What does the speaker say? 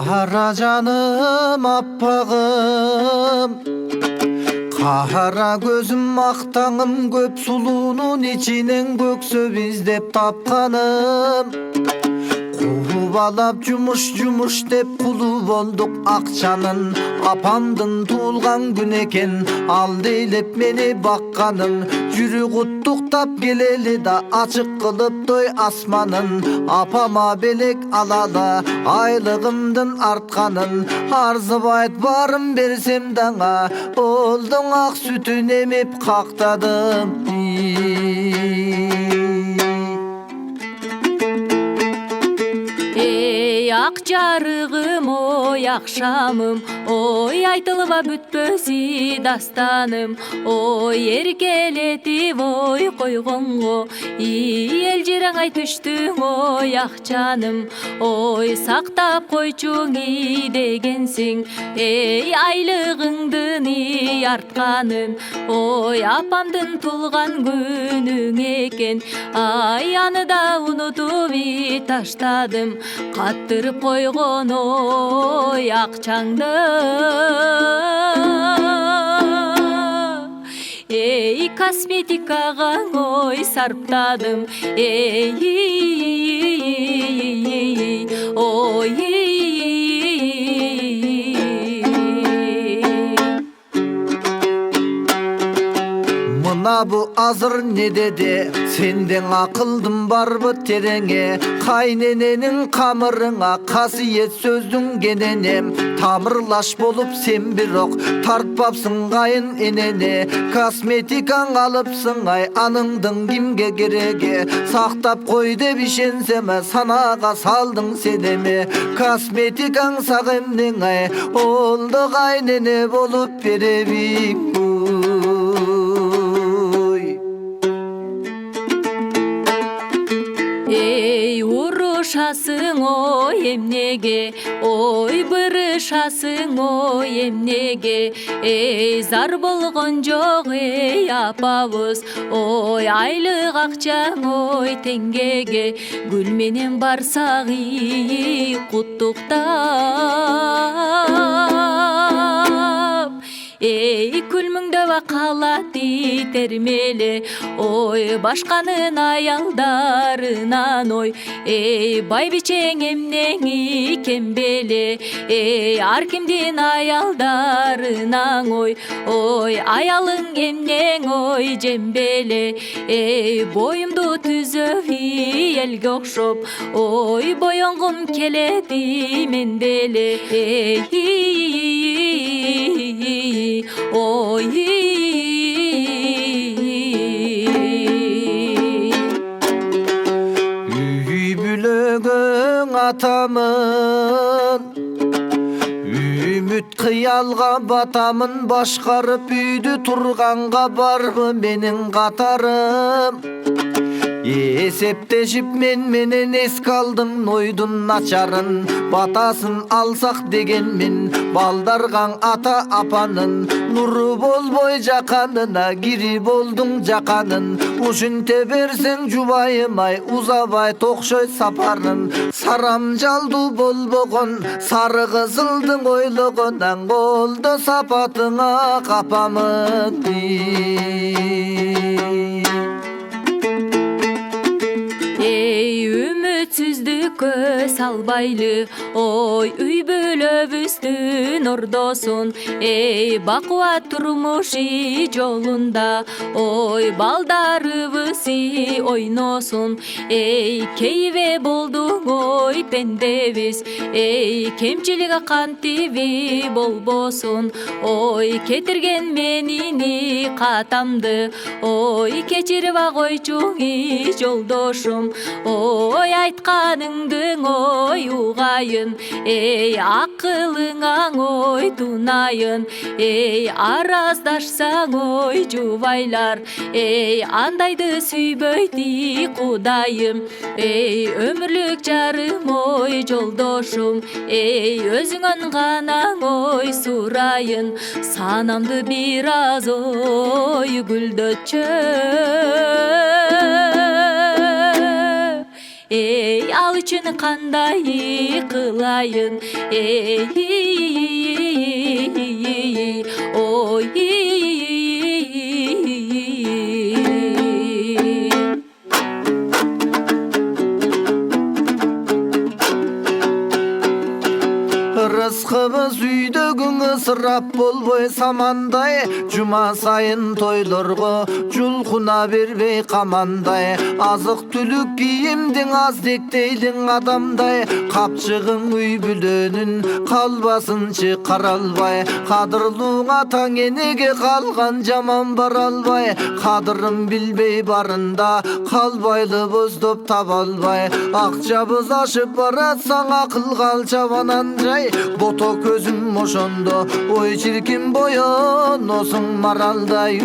Kara canım appağım, kara gözüm aktağım, köp sulunun içinen göksöp izlep tapkanım. Kuvalap cumuş cumuş dep kulu olduk akçanın. Apamdın tuğulgan gün eken, al deylep meni bakkanın. Jürü kuttuktap geleli da açık kılıp doy asmanın. Apama belek alala aylığımdın artkanın. Arzıbayt barım bersem dana, oldun ak sütün emip kaktadım. Ey akjarığım, oy akşamım, oy aytılıba бүтпөсү dastanım. Oy erkeletip oy койгонго, эл жирең ай түштүң, oy акчаным. Oy сактап койчуң дегенсиң, ey айлыгыңдын артканын. Oy апамдын тулган күнүң экен, ай аны да унутуп таштадым. Каттырып койгон ой акчаңды, эй косметикага ой сарптадым. Эй ой Mına bu azır ne dedi, senden akıldım barбы tereňe. Kaynenenin kamırına kasiyet sözdün genenem. Tamırlaş bolup sen bir ok, tartpapsın kayın enene. Kosmetikaň alıpsın ay, anыңdın kimge gerege. Saktap koy dep işenseme, sanaga saldың seneme. Kosmetikaň sak emneň ay, oldu kaynene bolup berebik. Ey uruşasың oy emnege, oy bırışasың oy emnege. Ey zar болгон жок ey апабыз, oy айлык акчаң oy теңгеге. Гүл менен барсак куттуктап, ey күлмүңдө калат термеле. Ой башканын аялдарынан ой, ey байбичең эмнең кембеле. Ey ар кимдин аялдарынан ой, ой аялың эмнең ой жембеле. Ey боюмду түзөп элге окшоп, ой боёнгум келеди менделе. Ey oy Bülögün atamın, ümit kıyalga batamın. Başkarıp üydü turganга barбы menin katarım. Esepteşip menen esk aldың noydun начарын. Батасын алсак дегенмен, балдаргаң ата апанын. Нуру болбой жаканына, кири болдуң жаканын. Ушинте берсең жубайым ай, узабай токшой сапарын. Сарам жалду болбогон, сары кызылдың ойлогонаң. Болду сапатыңа капамын. Ey үмүтсүздүккө салбайлы, ой үй бүлөбүздүн ордосун. Ey бакубат турмуш жолунда, ой балдарыбыз ойносун. Ey кейбе болдуң ой пендебиз, ey кемчилик кантиби болбосун. Ой кетирген менини катамды, ой кечирип койчуң жолдошум. Ой айтканыңдың ой угайын, ey акылыңаң ой тунайын. Ey араздашсаң ой жубайлар, ey андайды сүйбөйт кудайым. Ey өмүрлүк жарым ой жолдошум, ey өзүңөн гана ой сурайын. Санамды бир аз ой гүлдөтчү, ey ал үчүн кандай кылайын, ey ой. Рызкыбыз үйдөгүң ысырап болбой самандай, жума сайын тойлорго жулкуна бербей камандай, азык түлүк кийимдиң аздектейлиң адамдай, капчыгың үй бүлөнүн калбасынчы каралбай, кадырлууң атаң энеге калган жаман бара албай, кадырын билбей барында калбайлы боздоп таба албай, акчабыз ашып баратсаң акылга ал чабанан жай, бото көзүм ошондо ой чиркин боёносуң маралдай.